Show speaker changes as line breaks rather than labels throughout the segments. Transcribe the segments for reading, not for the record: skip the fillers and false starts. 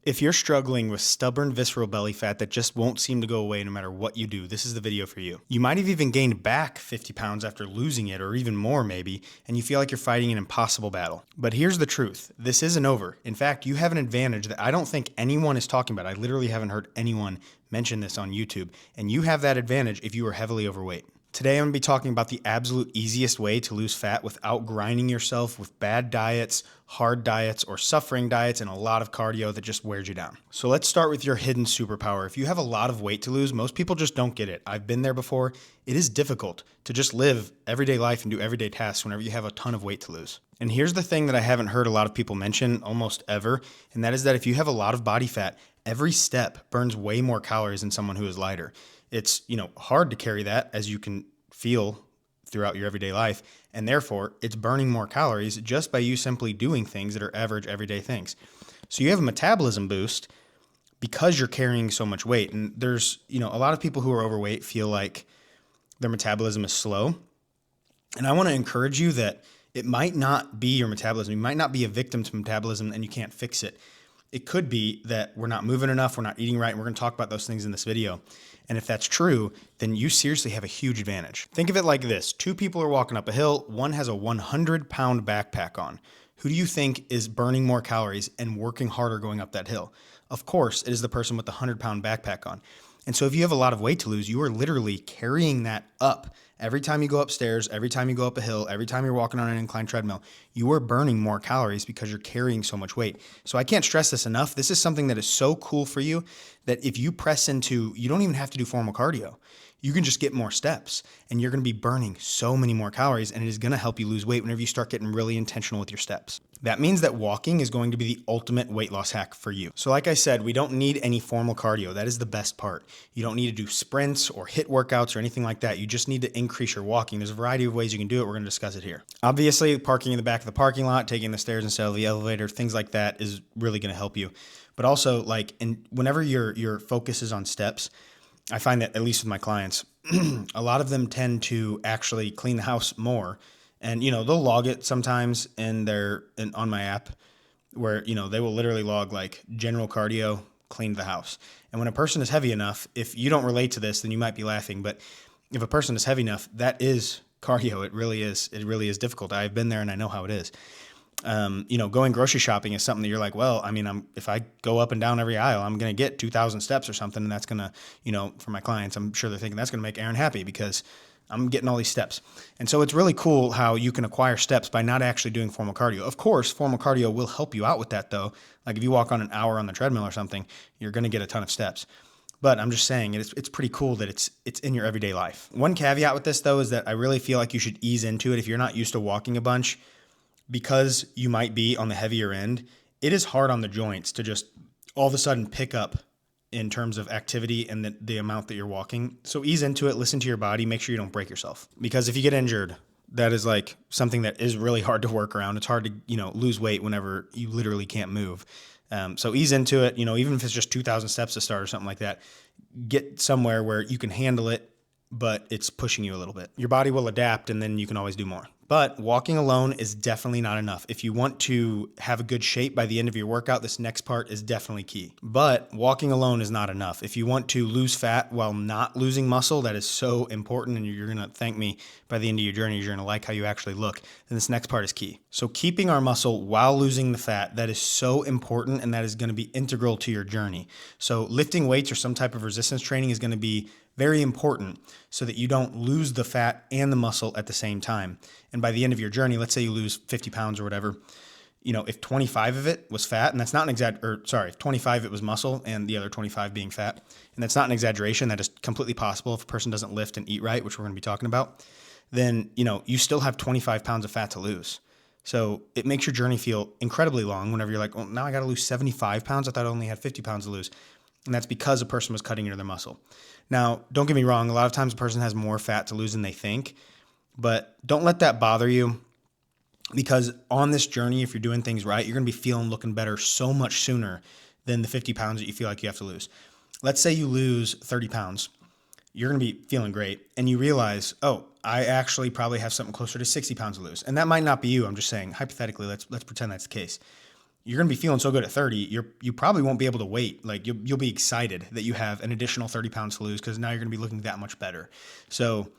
If you're struggling with stubborn visceral belly fat that just won't seem to go away no matter what you do, this is the video for you. You might have even gained back 50 pounds after losing it, or even more maybe, and you feel like you're fighting an impossible battle. But here's the truth. This isn't over. In fact, you have an advantage that I don't think anyone is talking about. I literally haven't heard anyone mention this on YouTube, and you have that advantage if you are heavily overweight. Today, I'm going to be talking about the absolute easiest way to lose fat without grinding yourself with bad diets, hard diets, or suffering diets, and a lot of cardio that just wears you down. So let's start with your hidden superpower. If you have a lot of weight to lose, most people just don't get it. I've been there before. It is difficult to just live everyday life and do everyday tasks whenever you have a ton of weight to lose. And here's the thing that I haven't heard a lot of people mention almost ever, and that is that if you have a lot of body fat, every step burns way more calories than someone who is lighter. It's, hard to carry that, as you can feel throughout your everyday life, and therefore it's burning more calories just by you simply doing things that are average everyday things. So you have a metabolism boost because you're carrying so much weight. And there's, a lot of people who are overweight feel like their metabolism is slow. And I want to encourage you that it might not be your metabolism. You might not be a victim to metabolism and you can't fix it. It could be that we're not moving enough, we're not eating right, and we're going to talk about those things in this video. And if that's true, then you seriously have a huge advantage. Think of it like this. Two people are walking up a hill. One has a 100-pound backpack on. Who do you think is burning more calories and working harder going up that hill? Of course, it is the person with the 100-pound backpack on. And so if you have a lot of weight to lose, you are literally carrying that up. Every time you go upstairs, every time you go up a hill, every time you're walking on an inclined treadmill, you are burning more calories because you're carrying so much weight. So I can't stress this enough. This is something that is so cool for you that if you press into, you don't even have to do formal cardio. You can just get more steps and you're going to be burning so many more calories, and it is going to help you lose weight whenever you start getting really intentional with your steps. That means that walking is going to be the ultimate weight loss hack for you. So like I said, we don't need any formal cardio. That is the best part. You don't need to do sprints or HIIT workouts or anything like that. You just need to increase your walking. There's a variety of ways you can do it. We're going to discuss it here. Obviously, parking in the back of the parking lot, taking the stairs instead of the elevator, things like that is really going to help you. But also, whenever your focus is on steps, I find that, at least with my clients, a lot of them tend to actually clean the house more. And, they'll log it sometimes on my app where, they will literally log like general cardio, clean the house. And when a person is heavy enough, if you don't relate to this, then you might be laughing. But if a person is heavy enough, that is cardio. It really is. It really is difficult. I've been there and I know how it is. Going grocery shopping is something that you're like, well, if I go up and down every aisle, I'm going to get 2,000 steps or something. And that's going to, for my clients, I'm sure they're thinking that's going to make Aaron happy because I'm getting all these steps. And so it's really cool how you can acquire steps by not actually doing formal cardio. Of course, formal cardio will help you out with that though. Like if you walk on an hour on the treadmill or something, you're going to get a ton of steps. But I'm just saying it's pretty cool that it's in your everyday life. One caveat with this though is that I really feel like you should ease into it if you're not used to walking a bunch. Because you might be on the heavier end, it is hard on the joints to just all of a sudden pick up in terms of activity and the amount that you're walking. So ease into it, listen to your body, make sure you don't break yourself. Because if you get injured, that is like something that is really hard to work around. It's hard to, lose weight whenever you literally can't move. So ease into it, even if it's just 2,000 steps to start or something like that, get somewhere where you can handle it, but it's pushing you a little bit. Your body will adapt and then you can always do more. But walking alone is definitely not enough. If you want to have a good shape by the end of your workout, this next part is definitely key. But walking alone is not enough. If you want to lose fat while not losing muscle, that is so important, and you're going to thank me by the end of your journey. You're going to like how you actually look. And this next part is key. So keeping our muscle while losing the fat, that is so important, and that is going to be integral to your journey. So lifting weights or some type of resistance training is going to be very important so that you don't lose the fat and the muscle at the same time. And by the end of your journey, let's say you lose 50 pounds or whatever, if 25 of it was fat, and that's not if 25 it was muscle and the other 25 being fat, and that's not an exaggeration, that is completely possible if a person doesn't lift and eat right, which we're going to be talking about, then, you still have 25 pounds of fat to lose. So it makes your journey feel incredibly long whenever you're like, well, now I got to lose 75 pounds. I thought I only had 50 pounds to lose. And that's because a person was cutting into their muscle. Now, don't get me wrong. A lot of times a person has more fat to lose than they think, but don't let that bother you, because on this journey, if you're doing things right, you're going to be feeling, looking better so much sooner than the 50 pounds that you feel like you have to lose. Let's say you lose 30 pounds. You're going to be feeling great. And you realize, oh, I actually probably have something closer to 60 pounds to lose. And that might not be you. I'm just saying, hypothetically, let's pretend that's the case. you're going to be feeling so good at 30, you probably won't be able to wait. Like you'll be excited that you have an additional 30 pounds to lose because now you're going to be looking that much better. So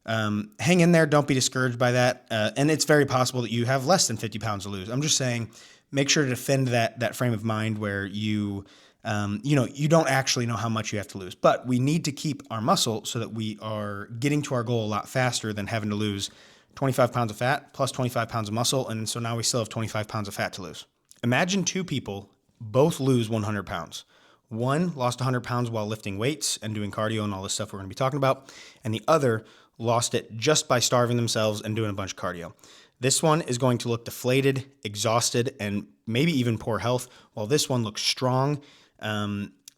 hang in there. Don't be discouraged by that. And it's very possible that you have less than 50 pounds to lose. I'm just saying, make sure to defend that frame of mind where you don't actually know how much you have to lose, but we need to keep our muscle so that we are getting to our goal a lot faster than having to lose 25 pounds of fat plus 25 pounds of muscle. And so now we still have 25 pounds of fat to lose. Imagine two people both lose 100 pounds. One lost 100 pounds while lifting weights and doing cardio and all this stuff we're going to be talking about, and the other lost it just by starving themselves and doing a bunch of cardio. This one is going to look deflated, exhausted, and maybe even poor health, while this one looks strong,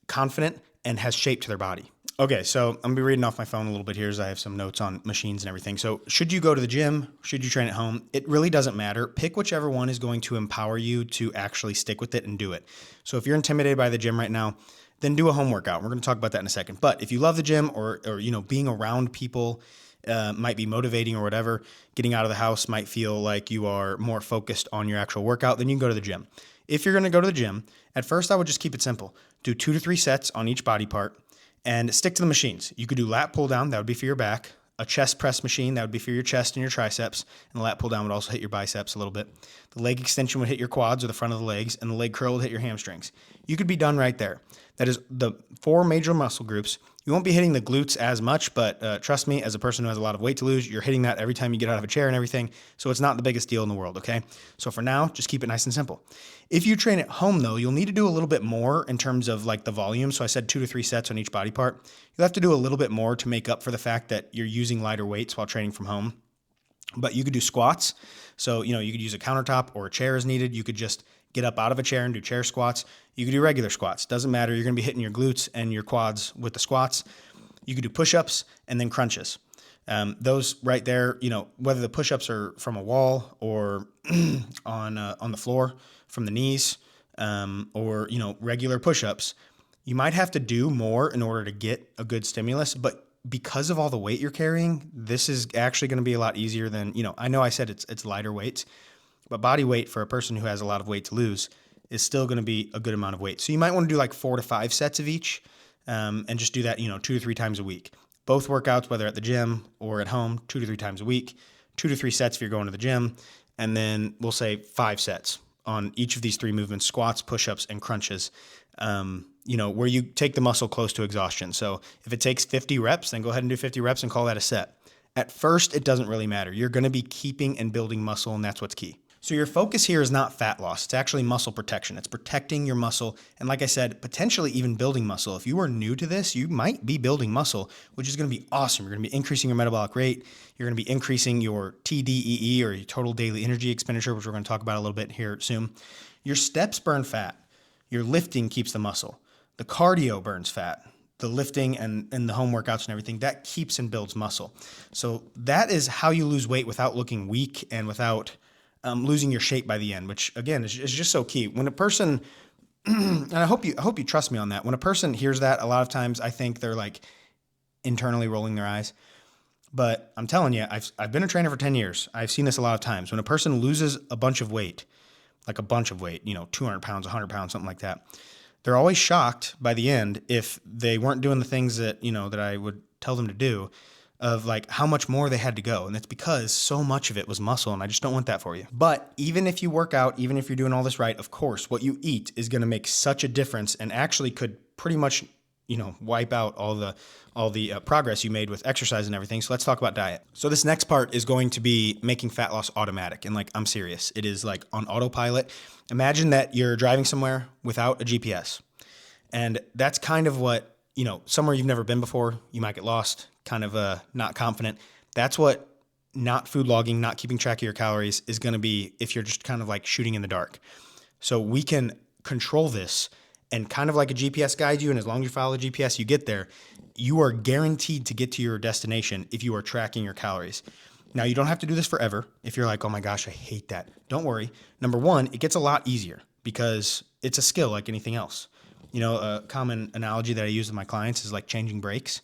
confident, and has shape to their body. Okay, so I'm going to be reading off my phone a little bit here as I have some notes on machines and everything. So should you go to the gym? Should you train at home? It really doesn't matter. Pick whichever one is going to empower you to actually stick with it and do it. So if you're intimidated by the gym right now, then do a home workout. We're going to talk about that in a second. But if you love the gym or being around people might be motivating or whatever, getting out of the house might feel like you are more focused on your actual workout, then you can go to the gym. If you're going to go to the gym, at first I would just keep it simple. Do 2 to 3 sets on each body part and stick to the machines. You could do lat pull down, that would be for your back. A chest press machine, that would be for your chest and your triceps. And the lat pull down would also hit your biceps a little bit. The leg extension would hit your quads or the front of the legs, and the leg curl would hit your hamstrings. You could be done right there. That is the 4 major muscle groups. You won't be hitting the glutes as much, but trust me, as a person who has a lot of weight to lose, you're hitting that every time you get out of a chair and everything. So it's not the biggest deal in the world, okay? So for now, just keep it nice and simple. If you train at home, though, you'll need to do a little bit more in terms of like the volume. So I said 2 to 3 sets on each body part. You'll have to do a little bit more to make up for the fact that you're using lighter weights while training from home. But you could do squats. So, you could use a countertop or a chair as needed. You could just get up out of a chair and do chair squats. You could do regular squats. Doesn't matter. You're going to be hitting your glutes and your quads with the squats. You could do push-ups and then crunches. Those right there, whether the push-ups are from a wall or on the floor from the knees, or regular push-ups, you might have to do more in order to get a good stimulus. But because of all the weight you're carrying, this is actually going to be a lot easier than, I know I said it's lighter weights, but body weight for a person who has a lot of weight to lose is still going to be a good amount of weight. So you might want to do like 4 to 5 sets of each, and just do that, 2 to 3 times a week. Both workouts, whether at the gym or at home, 2 to 3 times a week, 2 to 3 sets if you're going to the gym, and then we'll say 5 sets on each of these 3 movements: squats, push-ups, and crunches, where you take the muscle close to exhaustion. So if it takes 50 reps, then go ahead and do 50 reps and call that a set. At first, it doesn't really matter. You're going to be keeping and building muscle, and that's what's key. So your focus here is not fat loss. It's actually muscle protection. It's protecting your muscle. And like I said, potentially even building muscle. If you are new to this, you might be building muscle, which is going to be awesome. You're going to be increasing your metabolic rate. You're going to be increasing your TDEE, or your total daily energy expenditure, which we're going to talk about a little bit here soon. Your steps burn fat. Your lifting keeps the muscle. The cardio burns fat. The lifting and the home workouts and everything, that keeps and builds muscle. So that is how you lose weight without looking weak and without losing your shape by the end, which again is just so key. When a person, and I hope you trust me on that. When a person hears that, a lot of times I think they're like internally rolling their eyes. But I'm telling you, I've been a trainer for 10 years. I've seen this a lot of times. When a person loses a bunch of weight, 200 pounds, 100 pounds, something like that, they're always shocked by the end if they weren't doing the things that, that I would tell them to do, of like how much more they had to go. And it's because so much of it was muscle, and I just don't want that for you. But even if you work out, even if you're doing all this right, of course, what you eat is going to make such a difference and actually could pretty much, wipe out all the progress you made with exercise and everything. So let's talk about diet. So this next part is going to be making fat loss automatic. And I'm serious. It is like on autopilot. Imagine that you're driving somewhere without a GPS. And that's kind of what, somewhere you've never been before, you might get lost, kind of not confident. That's what not food logging, not keeping track of your calories is going to be if you're just kind of like shooting in the dark. So we can control this, and kind of like a GPS guides you, and as long as you follow the GPS, you get there. You are guaranteed to get to your destination if you are tracking your calories. Now, you don't have to do this forever. If you're like, oh my gosh, I hate that. Don't worry. Number one, it gets a lot easier because it's a skill like anything else. A common analogy that I use with my clients is like changing brakes.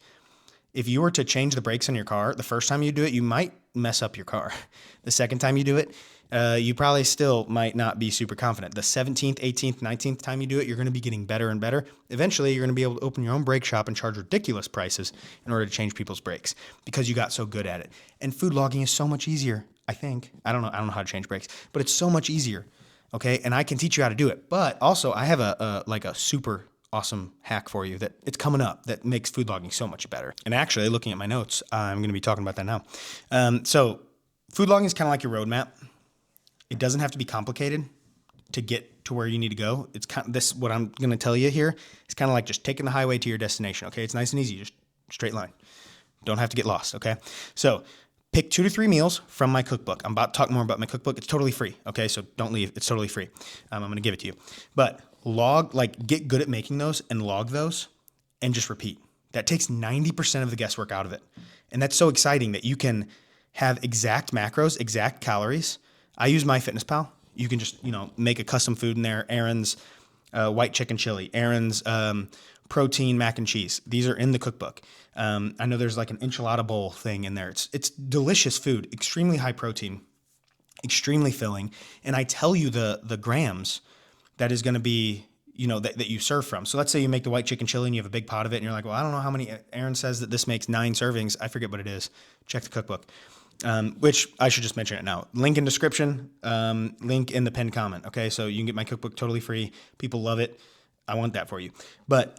If you were to change the brakes on your car, the first time you do it, you might mess up your car. The second time you do it, you probably still might not be super confident. The 17th, 18th, 19th time you do it, you're going to be getting better and better. Eventually, you're going to be able to open your own brake shop and charge ridiculous prices in order to change people's brakes because you got so good at it. And food logging is so much easier, I think. I don't know how to change brakes, but it's so much easier. Okay, and I can teach you how to do it. But also, I have a super awesome hack for you that it's coming up that makes food logging so much better. And actually, looking at my notes, I'm going to be talking about that now. So food logging is kind of like your roadmap. It doesn't have to be complicated to get to where you need to go. It's kind of this, what I'm going to tell you here. It's kind of like just taking the highway to your destination. Okay, it's nice and easy, just straight line. Don't have to get lost. Okay, so pick 2 to 3 meals from my cookbook. I'm about to talk more about my cookbook. It's totally free. Okay, so don't leave. It's totally free. I'm going to give it to you. But get good at making those and log those and just repeat. That takes 90% of the guesswork out of it. And that's so exciting that you can have exact macros, exact calories. I use MyFitnessPal. You can just, make a custom food in there. Aaron's white chicken chili. Aaron's protein mac and cheese. These are in the cookbook. I know there's like an enchilada bowl thing in there. It's delicious food, extremely high protein, extremely filling. And I tell you the grams that is going to be, that you serve from. So let's say you make the white chicken chili and you have a big pot of it and you're like, well, I don't know how many. Aaron says that this makes 9 servings. I forget what it is. Check the cookbook. Which I should just mention it now. Link in description, link in the pinned comment. Okay, so you can get my cookbook totally free. People love it. I want that for you. But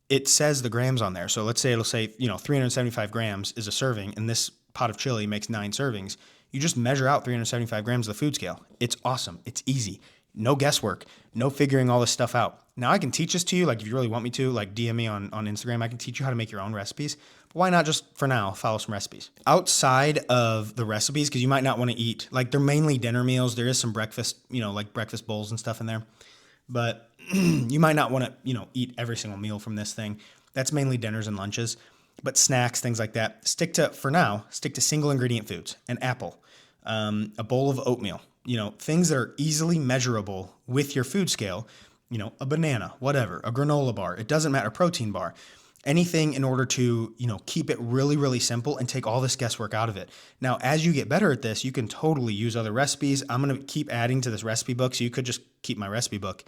it says the grams on there. So let's say it'll say 375 grams is a serving, and this pot of chili makes 9 servings. You just measure out 375 grams of the food scale. It's awesome. It's easy. No guesswork. No figuring all this stuff out. Now I can teach this to you. Like if you really want me to, like DM me on Instagram. I can teach you how to make your own recipes. But why not just for now follow some recipes outside of the recipes? Because you might not want to eat, like they're mainly dinner meals. There is some breakfast, like breakfast bowls and stuff in there. But you might not want to, eat every single meal from this thing. That's mainly dinners and lunches. But snacks, things like that, stick to single ingredient foods. An apple, a bowl of oatmeal, things that are easily measurable with your food scale, a banana, whatever, a granola bar, it doesn't matter, protein bar, anything in order to, keep it really, really simple and take all this guesswork out of it. Now, as you get better at this, you can totally use other recipes. I'm going to keep adding to this recipe book. So you could just keep my recipe book.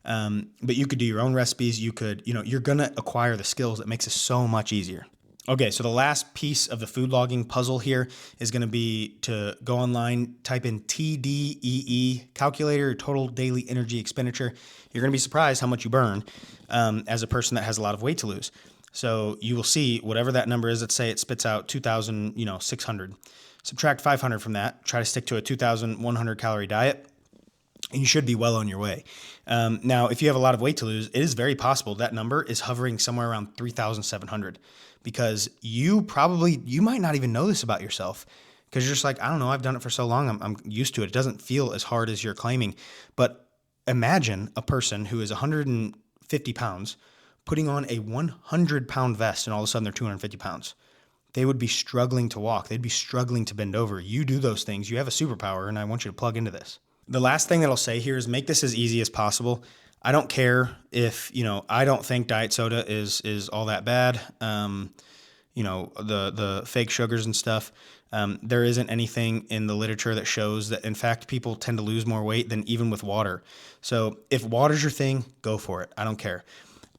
But you could do your own recipes. You could, you're going to acquire the skills that makes it so much easier. Okay, so the last piece of the food logging puzzle here is going to be to go online, type in TDEE, calculator, total daily energy expenditure. You're going to be surprised how much you burn as a person that has a lot of weight to lose. So you will see whatever that number is. Let's say it spits out 2,600. Subtract 500 from that. Try to stick to a 2,100 calorie diet, and you should be well on your way. Now, if you have a lot of weight to lose, it is very possible that number is hovering somewhere around 3,700 because you might not even know this about yourself because you're just like, I don't know, I've done it for so long. I'm used to it. It doesn't feel as hard as you're claiming. But imagine a person who is 150 pounds putting on a 100-pound vest and all of a sudden they're 250 pounds. They would be struggling to walk. They'd be struggling to bend over. You do those things. You have a superpower, and I want you to plug into this. The last thing that I'll say here is make this as easy as possible. I don't care if, I don't think diet soda is all that bad. The fake sugars and stuff. There isn't anything in the literature that shows that, in fact, people tend to lose more weight than even with water. So if water's your thing, go for it. I don't care.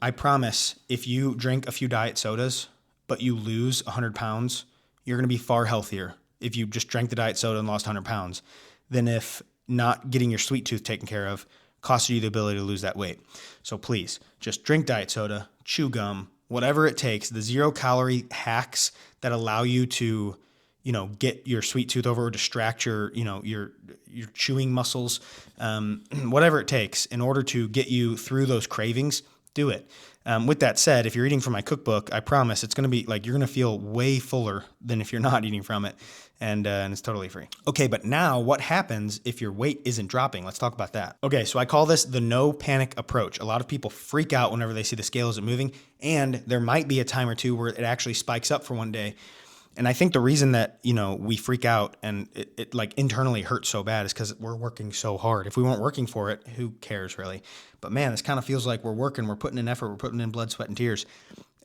I promise if you drink a few diet sodas, but you lose 100 pounds, you're going to be far healthier if you just drank the diet soda and lost 100 pounds than if not getting your sweet tooth taken care of costs you the ability to lose that weight. So please, just drink diet soda, chew gum, whatever it takes, the 0-calorie hacks that allow you to, get your sweet tooth over or distract your chewing muscles, whatever it takes in order to get you through those cravings, do it. With that said, if you're eating from my cookbook, I promise it's going to be like you're going to feel way fuller than if you're not eating from it, and it's totally free. Okay, but now what happens if your weight isn't dropping? Let's talk about that. Okay, so I call this the no panic approach. A lot of people freak out whenever they see the scale isn't moving, and there might be a time or two where it actually spikes up for one day. And I think the reason that, we freak out and it like internally hurts so bad is because we're working so hard. If we weren't working for it, who cares really? But man, this kind of feels like we're working, we're putting in effort, we're putting in blood, sweat, and tears,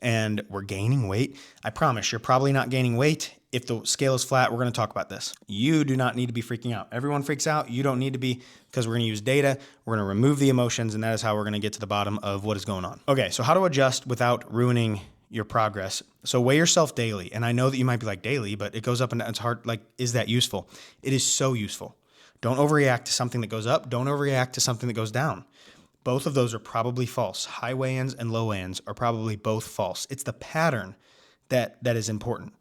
and we're gaining weight. I promise you're probably not gaining weight If the scale is flat, we're going to talk about this. You do not need to be freaking out. Everyone freaks out. You don't need to be, because we're going to use data. We're going to remove the emotions, and that is how we're going to get to the bottom of what is going on. Okay, so how to adjust without ruining your progress. So weigh yourself daily. And I know that you might be like, daily, but it goes up and it's hard. Like, is that useful? It is so useful. Don't overreact to something that goes up. Don't overreact to something that goes down. Both of those are probably false. High weigh-ins and low weigh-ins are probably both false. It's the pattern that is important.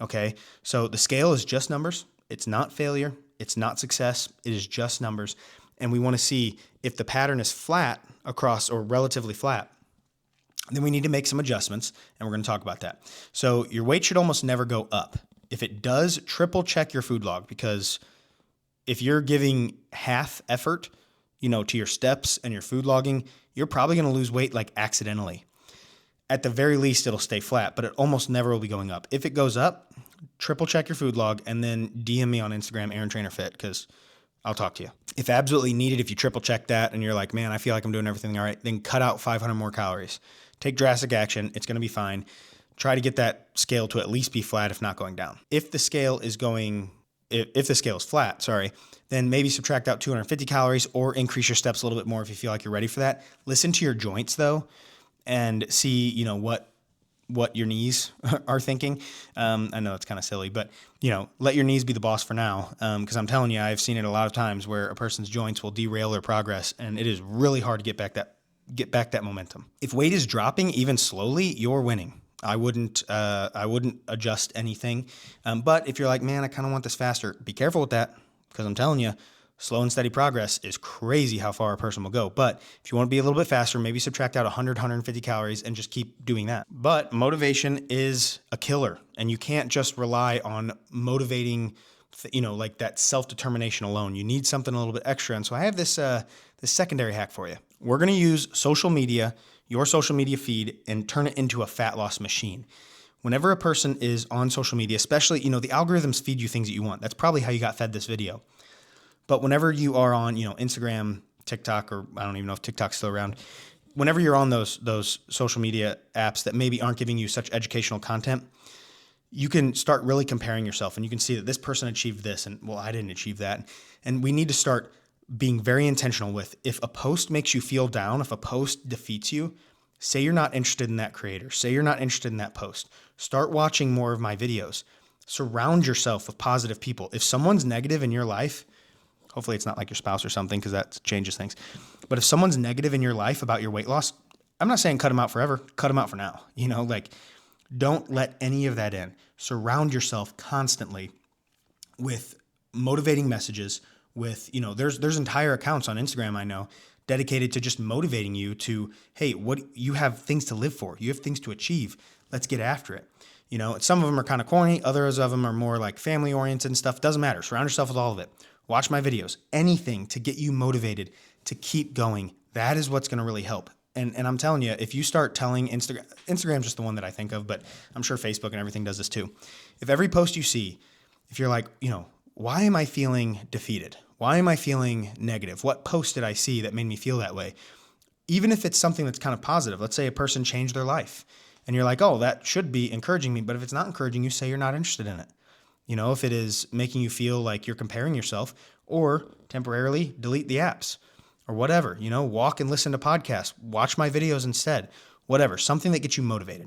Okay, so the scale is just numbers. It's not failure. It's not success. It is just numbers. And we want to see if the pattern is flat across or relatively flat, then we need to make some adjustments, and we're going to talk about that. So your weight should almost never go up. If it does, triple check your food log, because if you're giving half effort, to your steps and your food logging, you're probably going to lose weight like accidentally. At the very least, it'll stay flat, but it almost never will be going up. If it goes up, triple check your food log and then DM me on Instagram, Aaron Trainer Fit, because I'll talk to you. If absolutely needed, if you triple check that and you're like, man, I feel like I'm doing everything all right, then cut out 500 more calories. Take drastic action. It's going to be fine. Try to get that scale to at least be flat, if not going down. If the scale is flat, then maybe subtract out 250 calories or increase your steps a little bit more if you feel like you're ready for that. Listen to your joints though, and see, what your knees are thinking. I know it's kind of silly, but let your knees be the boss for now. Because I'm telling you, I've seen it a lot of times where a person's joints will derail their progress, and it is really hard to get back that momentum. If weight is dropping even slowly, you're winning. I wouldn't adjust anything. But if you're like, man, I kind of want this faster, be careful with that, because I'm telling you, slow and steady progress is crazy how far a person will go. But if you want to be a little bit faster, maybe subtract out 100, 150 calories and just keep doing that. But motivation is a killer, and you can't just rely on motivating, like that self-determination alone. You need something a little bit extra. And so I have this secondary hack for you. We're going to use social media, your social media feed, and turn it into a fat loss machine. Whenever a person is on social media, especially, the algorithms feed you things that you want. That's probably how you got fed this video. But whenever you are on, Instagram, TikTok, or I don't even know if TikTok's still around, whenever you're on those social media apps that maybe aren't giving you such educational content, you can start really comparing yourself, and you can see that this person achieved this, and well, I didn't achieve that. And we need to start being very intentional with, if a post makes you feel down, if a post defeats you, say you're not interested in that creator. Say you're not interested in that post. Start watching more of my videos. Surround yourself with positive people. If someone's negative in your life, hopefully it's not like your spouse or something, because that changes things. But if someone's negative in your life about your weight loss, I'm not saying cut them out forever. Cut them out for now. Don't let any of that in. Surround yourself constantly with motivating messages, with, there's entire accounts on Instagram, I know, dedicated to just motivating you to, hey, you have things to live for. You have things to achieve. Let's get after it. Some of them are kind of corny. Others of them are more like family oriented and stuff. Doesn't matter. Surround yourself with all of it. Watch my videos. Anything to get you motivated to keep going. That is what's going to really help. And I'm telling you, if you start telling Instagram's just the one that I think of, but I'm sure Facebook and everything does this too. If every post you see, if you're like, why am I feeling defeated? Why am I feeling negative? What post did I see that made me feel that way? Even if it's something that's kind of positive, let's say a person changed their life and you're like, oh, that should be encouraging me. But if it's not encouraging you, say you're not interested in it. If it is making you feel like you're comparing yourself, or temporarily delete the apps or whatever, walk and listen to podcasts, watch my videos instead, whatever, something that gets you motivated.